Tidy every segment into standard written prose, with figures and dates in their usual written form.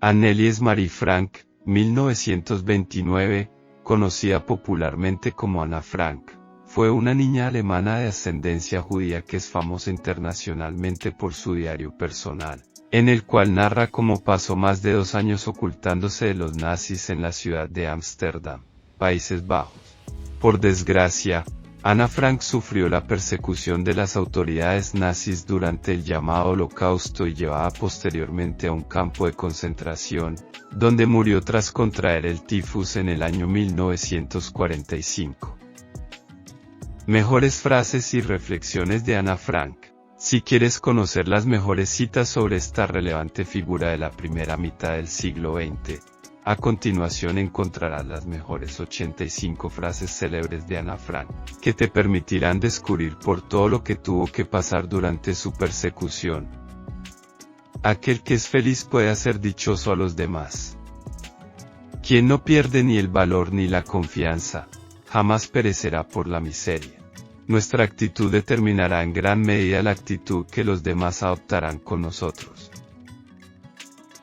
Annelies Marie Frank, 1929, conocida popularmente como Ana Frank, fue una niña alemana de ascendencia judía que es famosa internacionalmente por su diario personal, en el cual narra cómo pasó más de 2 años ocultándose de los nazis en la ciudad de Ámsterdam, Países Bajos. Por desgracia, Ana Frank sufrió la persecución de las autoridades nazis durante el llamado Holocausto y llevada posteriormente a un campo de concentración, donde murió tras contraer el tifus en el año 1945. Mejores frases y reflexiones de Ana Frank. Si quieres conocer las mejores citas sobre esta relevante figura de la primera mitad del siglo XX, a continuación encontrarás las mejores 85 frases célebres de Ana Frank, que te permitirán descubrir por todo lo que tuvo que pasar durante su persecución. Aquel que es feliz puede hacer dichoso a los demás. Quien no pierde ni el valor ni la confianza, jamás perecerá por la miseria. Nuestra actitud determinará en gran medida la actitud que los demás adoptarán con nosotros.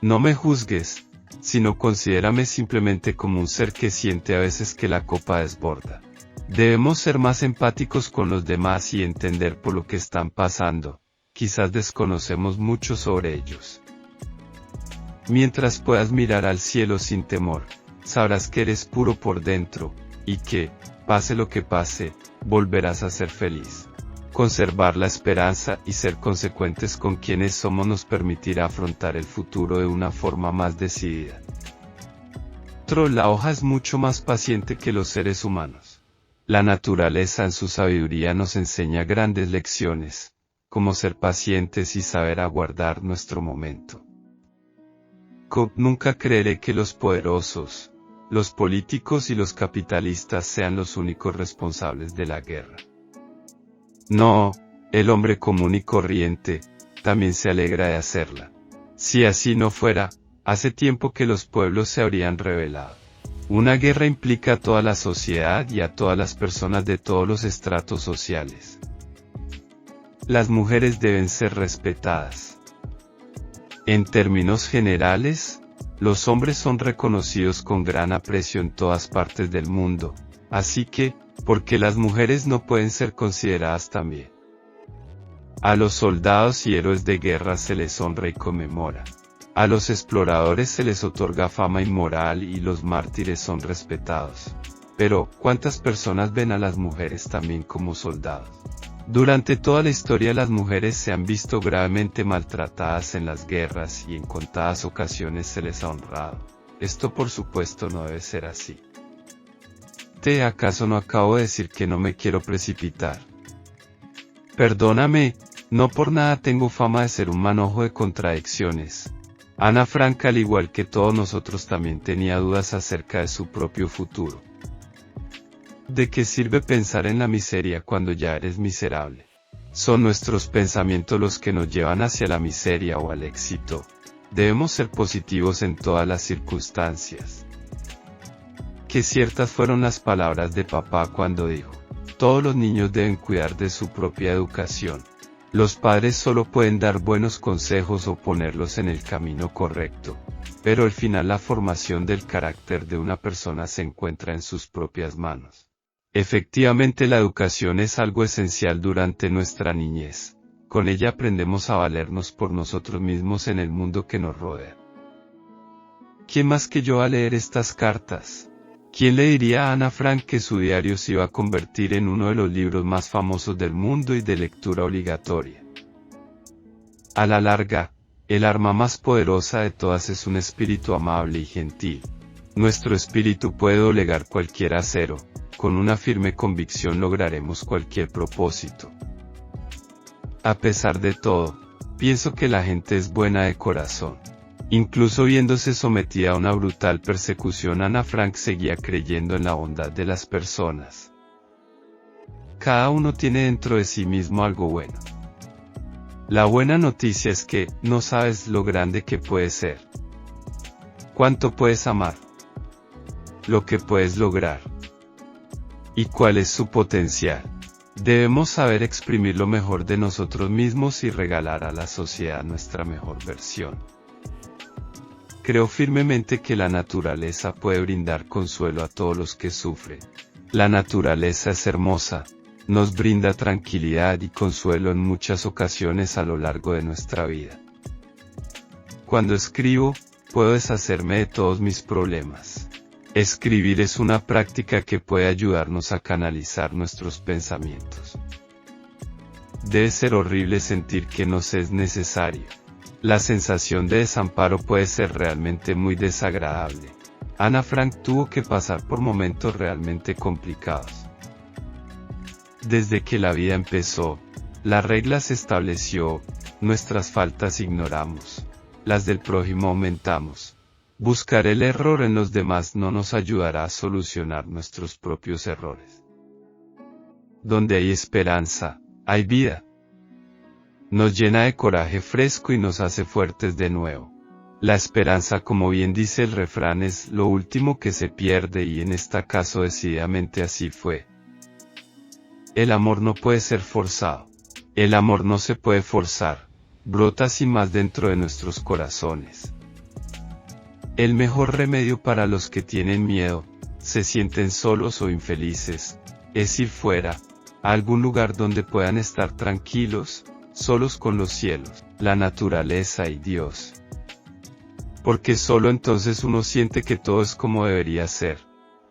No me juzgues, sino considérame simplemente como un ser que siente a veces que la copa desborda. Debemos ser más empáticos con los demás y entender por lo que están pasando, quizás desconocemos mucho sobre ellos. Mientras puedas mirar al cielo sin temor, sabrás que eres puro por dentro, y que, pase lo que pase, volverás a ser feliz. Conservar la esperanza y ser consecuentes con quienes somos nos permitirá afrontar el futuro de una forma más decidida. La hoja es mucho más paciente que los seres humanos. La naturaleza en su sabiduría nos enseña grandes lecciones, como ser pacientes y saber aguardar nuestro momento. Nunca creeré que los poderosos, los políticos y los capitalistas sean los únicos responsables de la guerra. No, el hombre común y corriente, también se alegra de hacerla. Si así no fuera, hace tiempo que los pueblos se habrían rebelado. Una guerra implica a toda la sociedad y a todas las personas de todos los estratos sociales. Las mujeres deben ser respetadas. En términos generales, los hombres son reconocidos con gran aprecio en todas partes del mundo, así que, ¿por qué las mujeres no pueden ser consideradas también? A los soldados y héroes de guerra se les honra y conmemora. A los exploradores se les otorga fama inmoral y los mártires son respetados. Pero, ¿cuántas personas ven a las mujeres también como soldados? Durante toda la historia las mujeres se han visto gravemente maltratadas en las guerras y en contadas ocasiones se les ha honrado. Esto por supuesto no debe ser así. ¿Acaso no acabo de decir que no me quiero precipitar? Perdóname, no por nada tengo fama de ser un manojo de contradicciones. Ana Frank, al igual que todos nosotros, también tenía dudas acerca de su propio futuro. ¿De qué sirve pensar en la miseria cuando ya eres miserable? Son nuestros pensamientos los que nos llevan hacia la miseria o al éxito. Debemos ser positivos en todas las circunstancias. Qué ciertas fueron las palabras de papá cuando dijo: todos los niños deben cuidar de su propia educación. Los padres solo pueden dar buenos consejos o ponerlos en el camino correcto, pero al final la formación del carácter de una persona se encuentra en sus propias manos. Efectivamente, la educación es algo esencial durante nuestra niñez. Con ella aprendemos a valernos por nosotros mismos en el mundo que nos rodea. ¿Quién más que yo va a leer estas cartas? ¿Quién le diría a Ana Frank que su diario se iba a convertir en uno de los libros más famosos del mundo y de lectura obligatoria? A la larga, el arma más poderosa de todas es un espíritu amable y gentil. Nuestro espíritu puede doblegar cualquier acero. Con una firme convicción lograremos cualquier propósito. A pesar de todo, pienso que la gente es buena de corazón. Incluso viéndose sometida a una brutal persecución, Ana Frank seguía creyendo en la bondad de las personas. Cada uno tiene dentro de sí mismo algo bueno. La buena noticia es que no sabes lo grande que puede ser. ¿Cuánto puedes amar? Lo que puedes lograr. ¿Y cuál es su potencial? Debemos saber exprimir lo mejor de nosotros mismos y regalar a la sociedad nuestra mejor versión. Creo firmemente que la naturaleza puede brindar consuelo a todos los que sufren. La naturaleza es hermosa, nos brinda tranquilidad y consuelo en muchas ocasiones a lo largo de nuestra vida. Cuando escribo, puedo deshacerme de todos mis problemas. Escribir es una práctica que puede ayudarnos a canalizar nuestros pensamientos. Debe ser horrible sentir que nos es necesario. La sensación de desamparo puede ser realmente muy desagradable. Ana Frank tuvo que pasar por momentos realmente complicados. Desde que la vida empezó, la regla se estableció, nuestras faltas ignoramos, las del prójimo aumentamos. Buscar el error en los demás no nos ayudará a solucionar nuestros propios errores. Donde hay esperanza, hay vida. Nos llena de coraje fresco y nos hace fuertes de nuevo. La esperanza, como bien dice el refrán, es lo último que se pierde y en este caso decididamente así fue. El amor no puede ser forzado. El amor no se puede forzar. Brota sin más dentro de nuestros corazones. El mejor remedio para los que tienen miedo, se sienten solos o infelices, es ir fuera, a algún lugar donde puedan estar tranquilos, solos con los cielos, la naturaleza y Dios. Porque solo entonces uno siente que todo es como debería ser.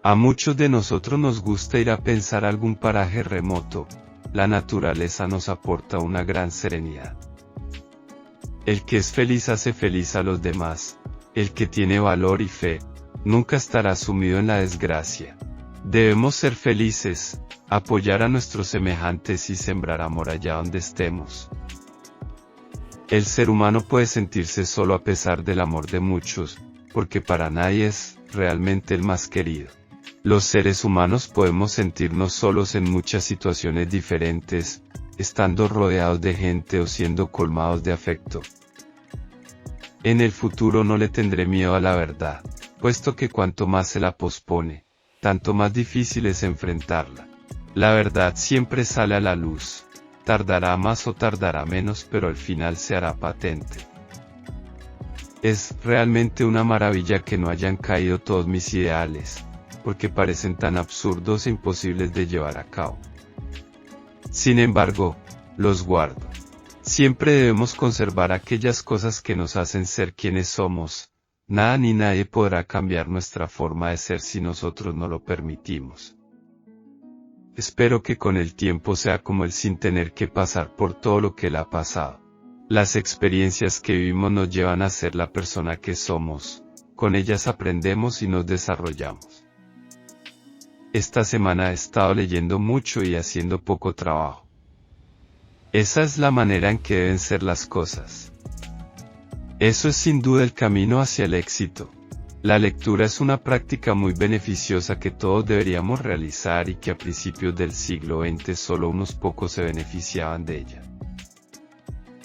A muchos de nosotros nos gusta ir a pensar a algún paraje remoto, la naturaleza nos aporta una gran serenidad. El que es feliz hace feliz a los demás. El que tiene valor y fe, nunca estará sumido en la desgracia. Debemos ser felices, apoyar a nuestros semejantes y sembrar amor allá donde estemos. El ser humano puede sentirse solo a pesar del amor de muchos, porque para nadie es realmente el más querido. Los seres humanos podemos sentirnos solos en muchas situaciones diferentes, estando rodeados de gente o siendo colmados de afecto. En el futuro no le tendré miedo a la verdad, puesto que cuanto más se la pospone, tanto más difícil es enfrentarla. La verdad siempre sale a la luz, tardará más o tardará menos, pero al final se hará patente. Es realmente una maravilla que no hayan caído todos mis ideales, porque parecen tan absurdos e imposibles de llevar a cabo. Sin embargo, los guardo. Siempre debemos conservar aquellas cosas que nos hacen ser quienes somos. Nada ni nadie podrá cambiar nuestra forma de ser si nosotros no lo permitimos. Espero que con el tiempo sea como él sin tener que pasar por todo lo que él ha pasado. Las experiencias que vivimos nos llevan a ser la persona que somos, con ellas aprendemos y nos desarrollamos. Esta semana he estado leyendo mucho y haciendo poco trabajo. Esa es la manera en que deben ser las cosas. Eso es sin duda el camino hacia el éxito. La lectura es una práctica muy beneficiosa que todos deberíamos realizar y que a principios del siglo XX solo unos pocos se beneficiaban de ella.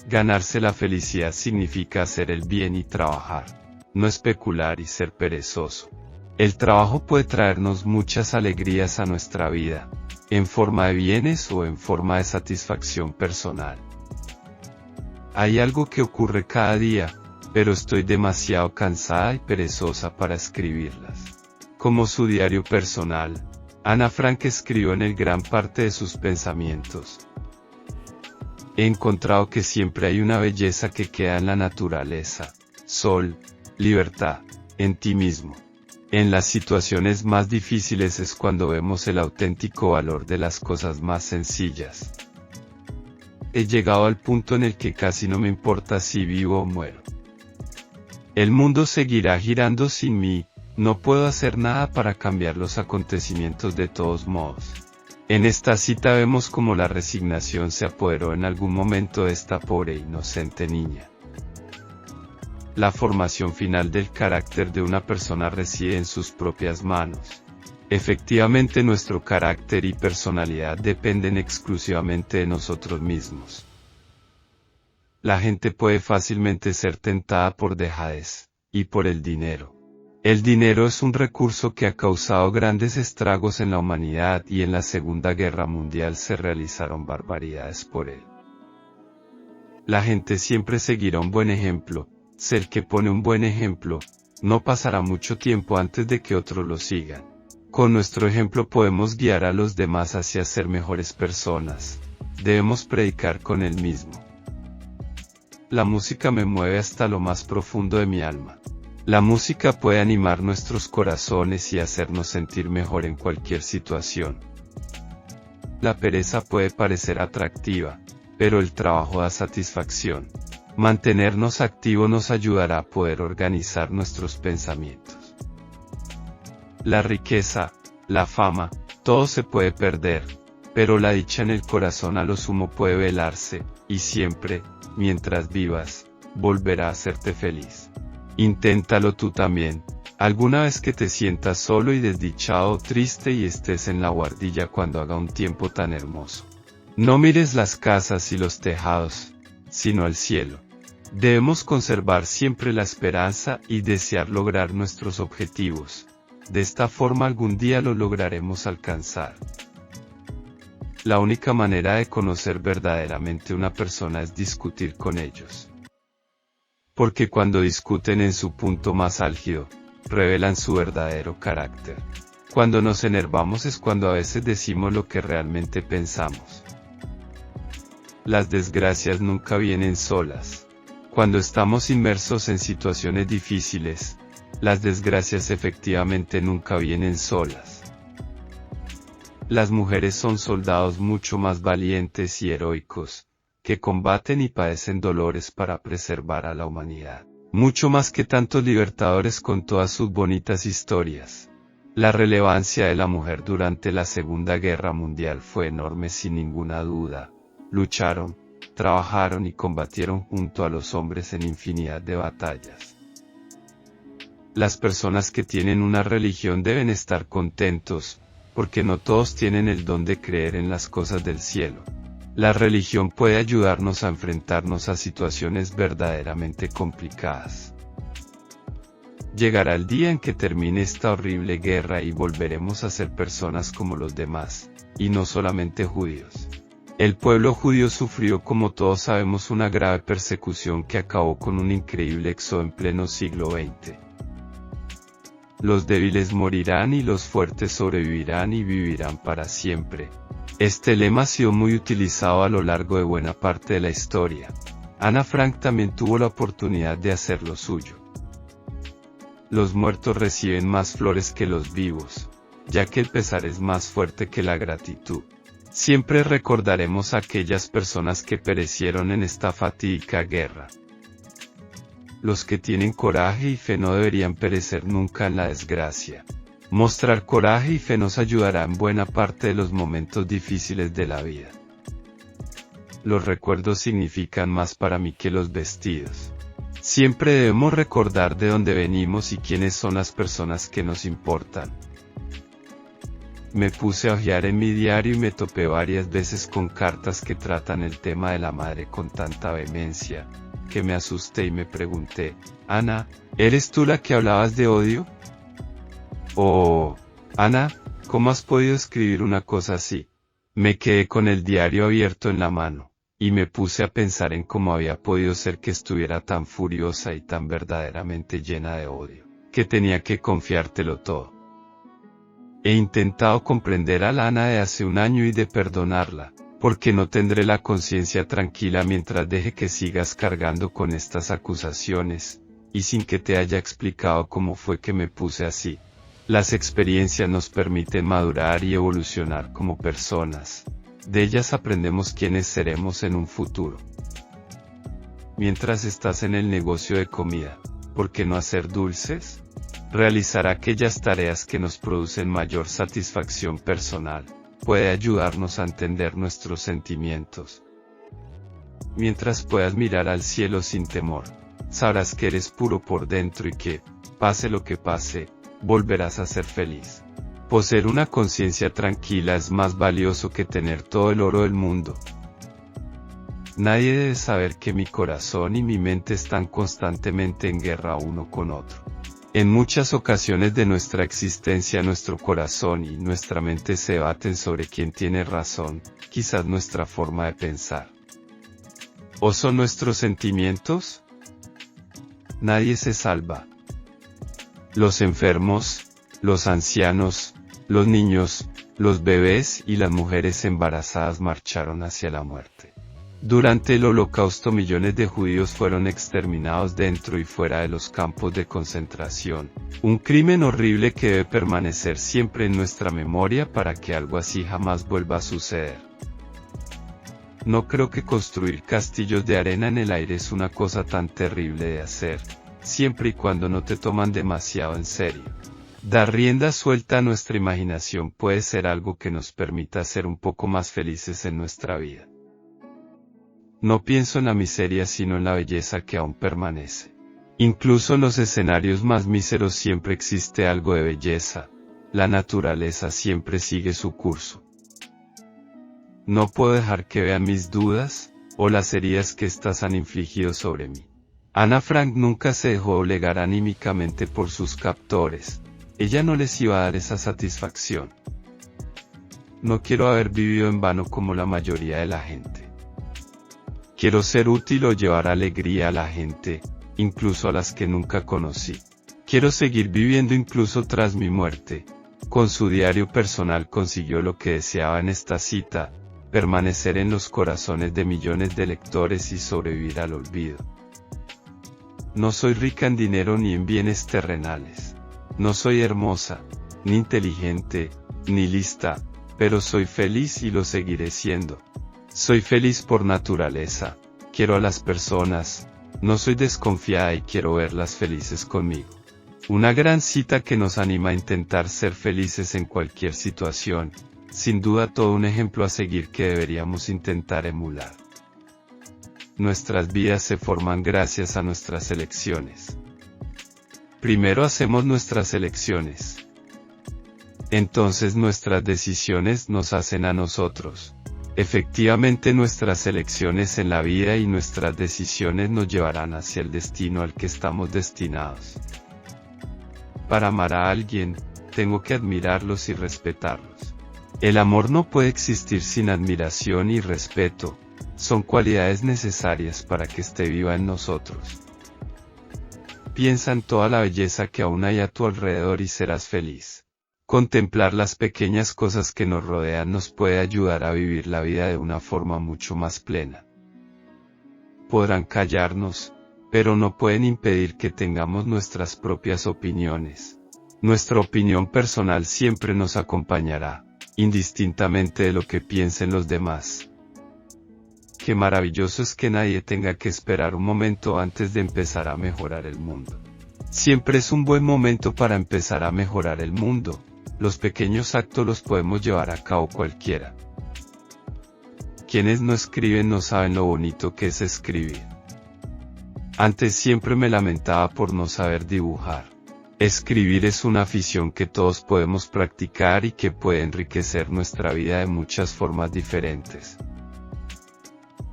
Ganarse la felicidad significa hacer el bien y trabajar, no especular y ser perezoso. El trabajo puede traernos muchas alegrías a nuestra vida, en forma de bienes o en forma de satisfacción personal. Hay algo que ocurre cada día, pero estoy demasiado cansada y perezosa para escribirlas. Como su diario personal, Ana Frank escribió en él gran parte de sus pensamientos. He encontrado que siempre hay una belleza que queda en la naturaleza, sol, libertad, en ti mismo. En las situaciones más difíciles es cuando vemos el auténtico valor de las cosas más sencillas. He llegado al punto en el que casi no me importa si vivo o muero. El mundo seguirá girando sin mí, no puedo hacer nada para cambiar los acontecimientos de todos modos. En esta cita vemos cómo la resignación se apoderó en algún momento de esta pobre e inocente niña. La formación final del carácter de una persona reside en sus propias manos. Efectivamente, nuestro carácter y personalidad dependen exclusivamente de nosotros mismos. La gente puede fácilmente ser tentada por dejadez, y por el dinero. El dinero es un recurso que ha causado grandes estragos en la humanidad y en la Segunda Guerra Mundial se realizaron barbaridades por él. La gente siempre seguirá un buen ejemplo. Ser que pone un buen ejemplo, no pasará mucho tiempo antes de que otros lo sigan. Con nuestro ejemplo podemos guiar a los demás hacia ser mejores personas. Debemos predicar con el mismo. La música me mueve hasta lo más profundo de mi alma. La música puede animar nuestros corazones y hacernos sentir mejor en cualquier situación. La pereza puede parecer atractiva, pero el trabajo da satisfacción. Mantenernos activos nos ayudará a poder organizar nuestros pensamientos. La riqueza, la fama, todo se puede perder, pero la dicha en el corazón a lo sumo puede velarse, y siempre, mientras vivas, volverá a hacerte feliz. Inténtalo tú también, alguna vez que te sientas solo y desdichado o triste y estés en la buhardilla cuando haga un tiempo tan hermoso. No mires las casas y los tejados, sino al cielo. Debemos conservar siempre la esperanza y desear lograr nuestros objetivos. De esta forma algún día lo lograremos alcanzar. La única manera de conocer verdaderamente una persona es discutir con ellos. Porque cuando discuten en su punto más álgido, revelan su verdadero carácter. Cuando nos enervamos es cuando a veces decimos lo que realmente pensamos. Las desgracias nunca vienen solas. Cuando estamos inmersos en situaciones difíciles, las desgracias efectivamente nunca vienen solas. Las mujeres son soldados mucho más valientes y heroicos, que combaten y padecen dolores para preservar a la humanidad, mucho más que tantos libertadores con todas sus bonitas historias. La relevancia de la mujer durante la Segunda Guerra Mundial fue enorme sin ninguna duda. Lucharon, trabajaron y combatieron junto a los hombres en infinidad de batallas. Las personas que tienen una religión deben estar contentos, porque no todos tienen el don de creer en las cosas del cielo. La religión puede ayudarnos a enfrentarnos a situaciones verdaderamente complicadas. Llegará el día en que termine esta horrible guerra y volveremos a ser personas como los demás, y no solamente judíos. El pueblo judío sufrió, como todos sabemos, una grave persecución que acabó con un increíble éxodo en pleno siglo XX. Los débiles morirán y los fuertes sobrevivirán y vivirán para siempre. Este lema ha sido muy utilizado a lo largo de buena parte de la historia. Ana Frank también tuvo la oportunidad de hacer lo suyo. Los muertos reciben más flores que los vivos, ya que el pesar es más fuerte que la gratitud. Siempre recordaremos a aquellas personas que perecieron en esta fatídica guerra. Los que tienen coraje y fe no deberían perecer nunca en la desgracia. Mostrar coraje y fe nos ayudará en buena parte de los momentos difíciles de la vida. Los recuerdos significan más para mí que los vestidos. Siempre debemos recordar de dónde venimos y quiénes son las personas que nos importan. Me puse a hojear en mi diario y me topé varias veces con cartas que tratan el tema de la madre con tanta vehemencia, que me asusté y me pregunté, Ana, ¿eres tú la que hablabas de odio? Oh, Ana, ¿cómo has podido escribir una cosa así? Me quedé con el diario abierto en la mano, y me puse a pensar en cómo había podido ser que estuviera tan furiosa y tan verdaderamente llena de odio, que tenía que confiártelo todo. He intentado comprender a la Ana de hace un año y de perdonarla, porque no tendré la conciencia tranquila mientras deje que sigas cargando con estas acusaciones, y sin que te haya explicado cómo fue que me puse así. Las experiencias nos permiten madurar y evolucionar como personas. De ellas aprendemos quiénes seremos en un futuro. Mientras estás en el negocio de comida, ¿por qué no hacer dulces? Realizar aquellas tareas que nos producen mayor satisfacción personal puede ayudarnos a entender nuestros sentimientos. Mientras puedas mirar al cielo sin temor, sabrás que eres puro por dentro y que, pase lo que pase, volverás a ser feliz. Poseer una conciencia tranquila es más valioso que tener todo el oro del mundo. Nadie debe saber que mi corazón y mi mente están constantemente en guerra uno con otro. En muchas ocasiones de nuestra existencia nuestro corazón y nuestra mente se debaten sobre quién tiene razón, quizás nuestra forma de pensar. ¿O son nuestros sentimientos? Nadie se salva. Los enfermos, los ancianos, los niños, los bebés y las mujeres embarazadas marcharon hacia la muerte. Durante el Holocausto millones de judíos fueron exterminados dentro y fuera de los campos de concentración, un crimen horrible que debe permanecer siempre en nuestra memoria para que algo así jamás vuelva a suceder. No creo que construir castillos de arena en el aire es una cosa tan terrible de hacer, siempre y cuando no te toman demasiado en serio. Dar rienda suelta a nuestra imaginación puede ser algo que nos permita ser un poco más felices en nuestra vida. No pienso en la miseria sino en la belleza que aún permanece. Incluso en los escenarios más míseros siempre existe algo de belleza, la naturaleza siempre sigue su curso. No puedo dejar que vean mis dudas, o las heridas que éstas han infligido sobre mí. Ana Frank nunca se dejó doblegar anímicamente por sus captores, ella no les iba a dar esa satisfacción. No quiero haber vivido en vano como la mayoría de la gente. Quiero ser útil o llevar alegría a la gente, incluso a las que nunca conocí. Quiero seguir viviendo incluso tras mi muerte. Con su diario personal consiguió lo que deseaba en esta cita, permanecer en los corazones de millones de lectores y sobrevivir al olvido. No soy rica en dinero ni en bienes terrenales. No soy hermosa, ni inteligente, ni lista, pero soy feliz y lo seguiré siendo. Soy feliz por naturaleza, quiero a las personas, no soy desconfiada y quiero verlas felices conmigo. Una gran cita que nos anima a intentar ser felices en cualquier situación, sin duda todo un ejemplo a seguir que deberíamos intentar emular. Nuestras vidas se forman gracias a nuestras elecciones. Primero hacemos nuestras elecciones. Entonces nuestras decisiones nos hacen a nosotros. Efectivamente nuestras elecciones en la vida y nuestras decisiones nos llevarán hacia el destino al que estamos destinados. Para amar a alguien, tengo que admirarlos y respetarlos. El amor no puede existir sin admiración y respeto, son cualidades necesarias para que esté viva en nosotros. Piensa en toda la belleza que aún hay a tu alrededor y serás feliz. Contemplar las pequeñas cosas que nos rodean nos puede ayudar a vivir la vida de una forma mucho más plena. Podrán callarnos, pero no pueden impedir que tengamos nuestras propias opiniones. Nuestra opinión personal siempre nos acompañará, indistintamente de lo que piensen los demás. Qué maravilloso es que nadie tenga que esperar un momento antes de empezar a mejorar el mundo. Siempre es un buen momento para empezar a mejorar el mundo. Los pequeños actos los podemos llevar a cabo cualquiera. Quienes no escriben no saben lo bonito que es escribir. Antes siempre me lamentaba por no saber dibujar. Escribir es una afición que todos podemos practicar y que puede enriquecer nuestra vida de muchas formas diferentes.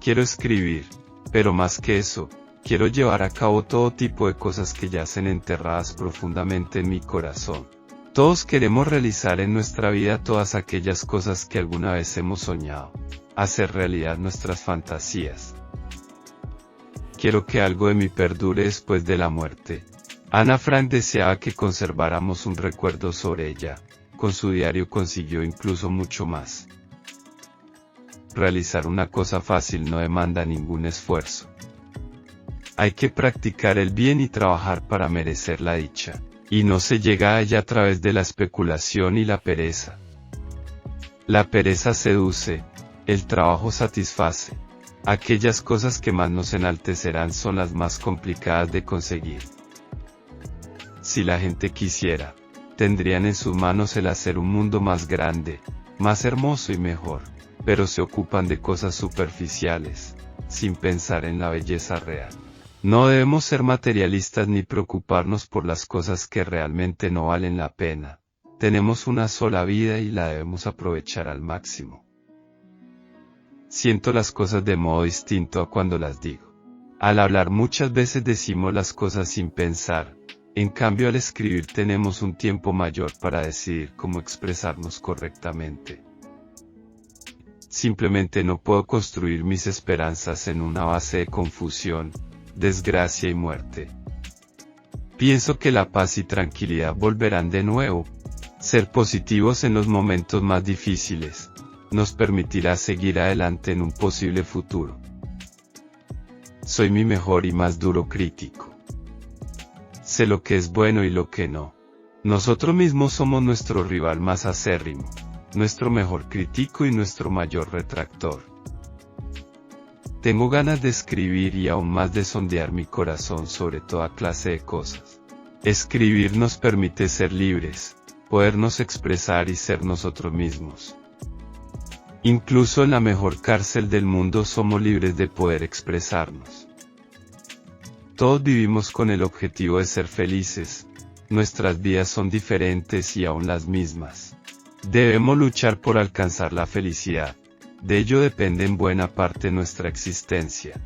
Quiero escribir, pero más que eso, quiero llevar a cabo todo tipo de cosas que yacen enterradas profundamente en mi corazón. Todos queremos realizar en nuestra vida todas aquellas cosas que alguna vez hemos soñado, hacer realidad nuestras fantasías. Quiero que algo de mí perdure después de la muerte. Ana Frank deseaba que conserváramos un recuerdo sobre ella, con su diario consiguió incluso mucho más. Realizar una cosa fácil no demanda ningún esfuerzo. Hay que practicar el bien y trabajar para merecer la dicha. Y no se llega a ella a través de la especulación y la pereza. La pereza seduce, el trabajo satisface. Aquellas cosas que más nos enaltecerán son las más complicadas de conseguir. Si la gente quisiera, tendrían en sus manos el hacer un mundo más grande, más hermoso y mejor, pero se ocupan de cosas superficiales, sin pensar en la belleza real. No debemos ser materialistas ni preocuparnos por las cosas que realmente no valen la pena. Tenemos una sola vida y la debemos aprovechar al máximo. Siento las cosas de modo distinto a cuando las digo. Al hablar muchas veces decimos las cosas sin pensar, en cambio al escribir tenemos un tiempo mayor para decidir cómo expresarnos correctamente. Simplemente no puedo construir mis esperanzas en una base de confusión, desgracia y muerte. Pienso que la paz y tranquilidad volverán de nuevo. Ser positivos en los momentos más difíciles nos permitirá seguir adelante en un posible futuro. Soy mi mejor y más duro crítico. Sé lo que es bueno y lo que no. Nosotros mismos somos nuestro rival más acérrimo, nuestro mejor crítico y nuestro mayor retractor. Tengo ganas de escribir y aún más de sondear mi corazón sobre toda clase de cosas. Escribir nos permite ser libres, podernos expresar y ser nosotros mismos. Incluso en la mejor cárcel del mundo somos libres de poder expresarnos. Todos vivimos con el objetivo de ser felices. Nuestras vidas son diferentes y aún las mismas. Debemos luchar por alcanzar la felicidad. De ello depende en buena parte nuestra existencia.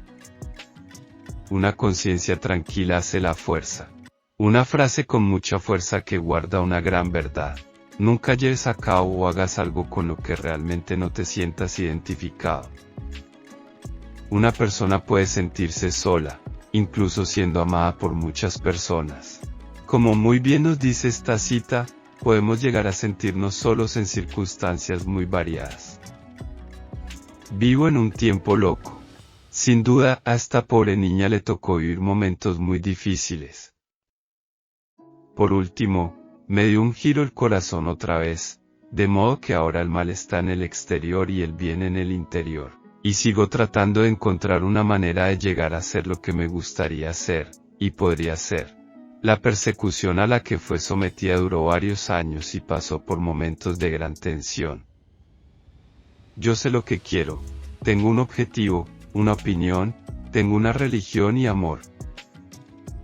Una conciencia tranquila hace la fuerza. Una frase con mucha fuerza que guarda una gran verdad. Nunca lleves a cabo o hagas algo con lo que realmente no te sientas identificado. Una persona puede sentirse sola, incluso siendo amada por muchas personas. Como muy bien nos dice esta cita, podemos llegar a sentirnos solos en circunstancias muy variadas. Vivo en un tiempo loco. Sin duda, a esta pobre niña le tocó vivir momentos muy difíciles. Por último, me dio un giro el corazón otra vez, de modo que ahora el mal está en el exterior y el bien en el interior, y sigo tratando de encontrar una manera de llegar a ser lo que me gustaría ser, y podría ser. La persecución a la que fue sometida duró varios años y pasó por momentos de gran tensión. Yo sé lo que quiero, tengo un objetivo, una opinión, tengo una religión y amor.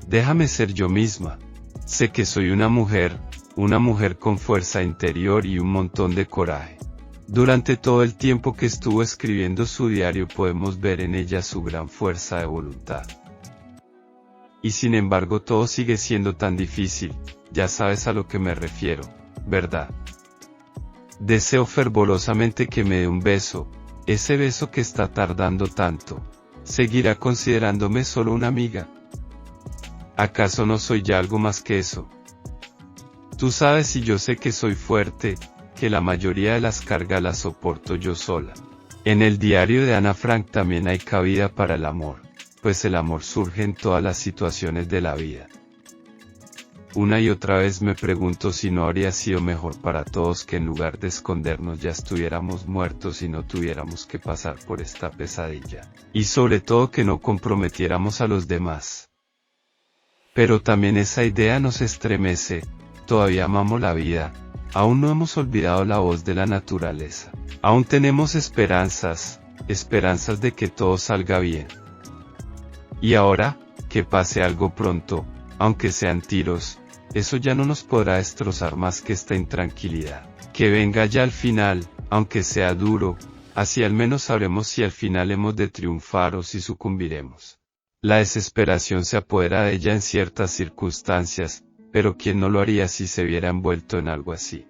Déjame ser yo misma. Sé que soy una mujer con fuerza interior y un montón de coraje. Durante todo el tiempo que estuvo escribiendo su diario podemos ver en ella su gran fuerza de voluntad. Y sin embargo todo sigue siendo tan difícil, ya sabes a lo que me refiero, ¿verdad? Deseo fervorosamente que me dé un beso, ese beso que está tardando tanto. ¿Seguirá considerándome solo una amiga? ¿Acaso no soy ya algo más que eso? Tú sabes y yo sé que soy fuerte, que la mayoría de las cargas las soporto yo sola. En el diario de Ana Frank también hay cabida para el amor, pues el amor surge en todas las situaciones de la vida. Una y otra vez me pregunto si no habría sido mejor para todos que en lugar de escondernos ya estuviéramos muertos y no tuviéramos que pasar por esta pesadilla. Y sobre todo que no comprometiéramos a los demás. Pero también esa idea nos estremece, todavía amamos la vida, aún no hemos olvidado la voz de la naturaleza, aún tenemos esperanzas de que todo salga bien. Y ahora, que pase algo pronto, aunque sean tiros, eso ya no nos podrá destrozar más que esta intranquilidad. Que venga ya al final, aunque sea duro, así al menos sabremos si al final hemos de triunfar o si sucumbiremos. La desesperación se apodera de ella en ciertas circunstancias, pero ¿quién no lo haría si se viera envuelto en algo así?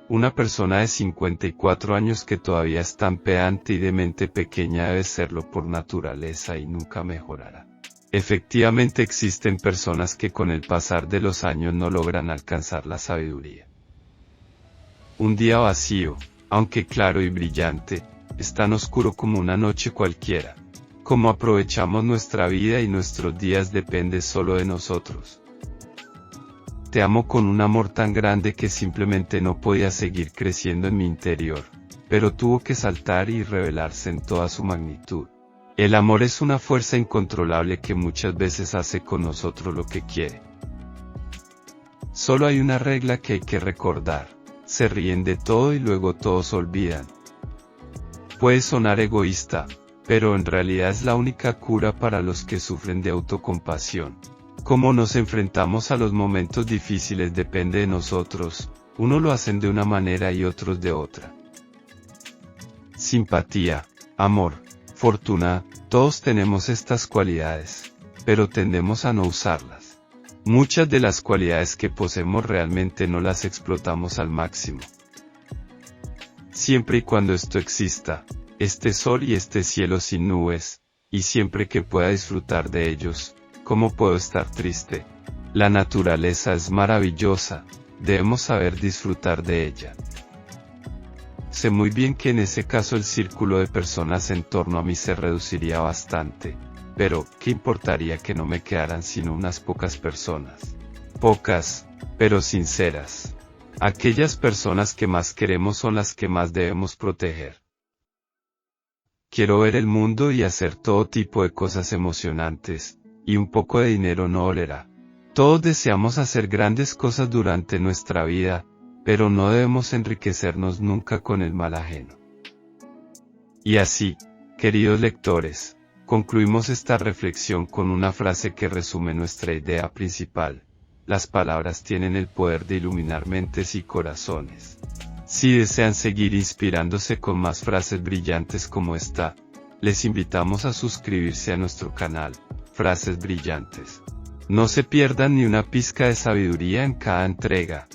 Una persona de 54 años que todavía es tan pedante y de mente pequeña debe serlo por naturaleza y nunca mejorará. Efectivamente existen personas que con el pasar de los años no logran alcanzar la sabiduría. Un día vacío, aunque claro y brillante, es tan oscuro como una noche cualquiera. Cómo aprovechamos nuestra vida y nuestros días depende solo de nosotros. Te amo con un amor tan grande que simplemente no podía seguir creciendo en mi interior, pero tuvo que saltar y revelarse en toda su magnitud. El amor es una fuerza incontrolable que muchas veces hace con nosotros lo que quiere. Solo hay una regla que hay que recordar: se ríen de todo y luego todos olvidan. Puede sonar egoísta, pero en realidad es la única cura para los que sufren de autocompasión. Cómo nos enfrentamos a los momentos difíciles depende de nosotros, unos lo hacen de una manera y otros de otra. Simpatía, amor, fortuna, todos tenemos estas cualidades, pero tendemos a no usarlas. Muchas de las cualidades que poseemos realmente no las explotamos al máximo. Siempre y cuando esto exista, este sol y este cielo sin nubes, y siempre que pueda disfrutar de ellos, ¿Cómo puedo estar triste? La naturaleza es maravillosa, debemos saber disfrutar de ella. Sé muy bien que en ese caso el círculo de personas en torno a mí se reduciría bastante, pero, ¿qué importaría que no me quedaran sino unas pocas personas? Pocas, pero sinceras. Aquellas personas que más queremos son las que más debemos proteger. Quiero ver el mundo y hacer todo tipo de cosas emocionantes, y un poco de dinero no dolerá. Todos deseamos hacer grandes cosas durante nuestra vida, pero no debemos enriquecernos nunca con el mal ajeno. Y así, queridos lectores, concluimos esta reflexión con una frase que resume nuestra idea principal. Las palabras tienen el poder de iluminar mentes y corazones. Si desean seguir inspirándose con más frases brillantes como esta, les invitamos a suscribirse a nuestro canal, Frases Brillantes. No se pierdan ni una pizca de sabiduría en cada entrega.